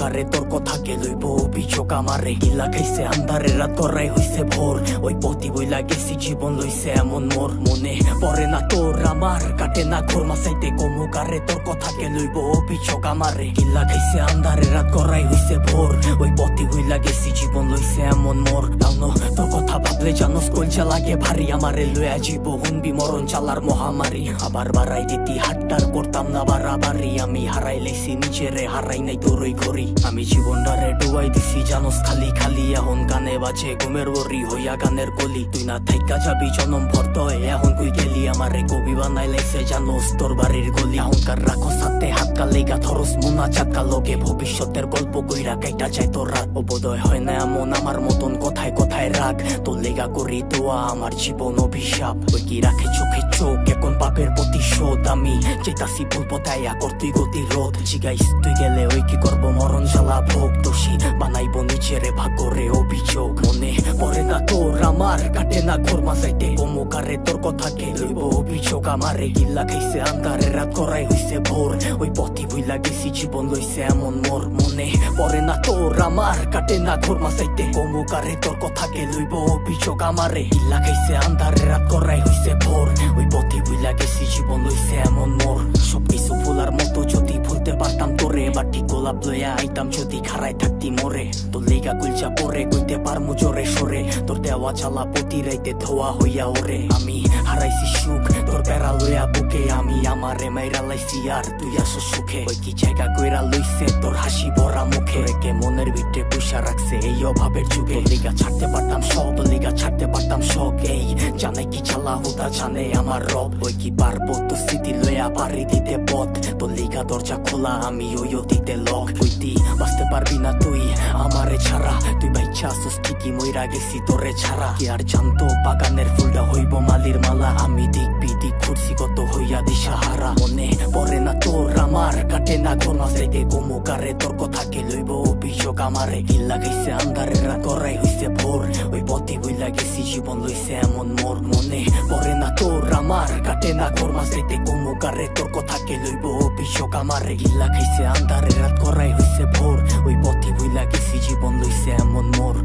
কারে তোর কথাকে লইব অভিযোগ আমারে গিলা খাইছে আন্ধারে রাত করাই হইছে ভোর ওই পথি বইলা গেছি জীবন লইছে এমন মোর মনে পড়ে না তোর আমার কাটে না ঘোর মাসাইতে কমু কারে তোর কথাকে লইব অভিযোগ আমারে গিলা খাইছে আন্ধারে রাত করাই হইছে ভোর ওই পথি বইলা গেছি জীবন লইছে এমন মোর তাও তোর কথা ভাবলে জানোস কলজা লাগে ভারী আমারে লইয়া জীব হুনবি মরণ চালার মহামারী আবার বাড়াই দিতি হাট্টার করতাম না বাড়াবাড়ি আমি হারাই লেছি নিজেরে হারাই নাই তোরই ঘড়ি আমি জীবনটারে ডুবাই দিছি জানোস খালি খালি এখন গানে বাজে ঘুমের ওরি হইয়া গানের কলি তুই না থাইকা যাবি জনম ভর্ত এখন কই গেলি আমারে কবি বানাই লাইছে জানোস তোর বাড়ির গলি এখনকার রাখো সাথে হাত কালেগা ধরস মুনা চাকা লগে ভবিষ্যতের গল্প কইরা কাইটা যায় তোর রাত অবোধয় হয় না এমন আমার মতন কথায় কথায় রাগ তোর লেগা করি দোয়া আমার জীবন অভিশাপ ওই কি রাখে চোখে চোখ এখন পাপের প্রতিশোধ আমি চেতাসি ভুল পথাইয়া করতুই গতিরোধ জিগাইস তুই গেলে ওই কি করবো মরণ জ্বালা ভোগ দোষী বানাইবো নিজেরে ভাগ্যরে অভিযোগ মনে পড়ে না তোর আমার কাটে না ঘোর মাসাইতে কমুকারে তোর কথাকে লইব অভিযোগ আমারে গিল্লা খাইছে আন্ধারে রাত করাই হইছে ভোর ওই পথি বইলা গেছি জীবন লইছে এমন মোর মনে পড়ে না তোর আমার কাটে না ঘোর মাসাইতে কমুকারে তোর কথাকে লইব অভিযোগ আমারে গিল্লা খাইছে আন্ধারে রাত করাই হইছে ভোর ওই পথি বইলা গেছি জীবন লইছে এমন মোর সবকিছু ভুলার মতো যদি ভুলতে পারতাম তোরে বাটি গোলাপ লইয়া আইতাম যদি খারাই থাকতি মরে তোর লেগা গুলচা পরে কইতে পারমু জোরে সরে তোর দেওয়া চালা প্রতি রাইতে ধোয়া হইয়া ওরে আমি হারাইছি সুখ তোর বেড়া লইয়া বুকে আমি আমারে মাইরা লাইছি আর তুই আসো সুখে ওই কি জায়গা কইরা লইছে তোর হাসি ভরা মুখে রেখে মনের ভিতরে পুষা রাখছে এই অভাবের যুগে লিগা ছাড়তে পারতাম সব লিগা ছাড়তে পারতাম শখ এই জানে কি চালা হুদা জানে আমার রব ওই কি পারবো তো স্মৃতি লইয়া পারি দিতে পথ তোর লিগা দরজা খোলা আমি ওই অতীতে লক হইতি বাঁচতে পারবি না তুই আমারে ছাড়া তুই বাইচ্ছা আসুস ঠিকই মইরা গেছি তোরে ছাড়া কি আর জানতো বাগানের ফুলটা হইব মালির মালা আমি দিক বিদিক ঘুরছি কত হইয়া দিশাহারা মনে পড়ে না তোর আমার কাটে না ঘোর মাসাইতে কমুকারে তোর কথাকে লইব অভিযোগ আমারে গিল্লা গাইছে আন্ধারে রাত করাই হইছে ভোর ওই পথি বইলা গেছি জীবন লইছে এমন মোর মনে পড়ে না তোর আমার কাটে না ঘোর মাসাইতে কমুকারে তোর কথাকে লইব অভিযোগ আমারে গিল্লা গাইছে আন্ধারে রাত করাই হইছে ভোর ওই পথি বইলা গেছি জীবন লইছে এমন মোর।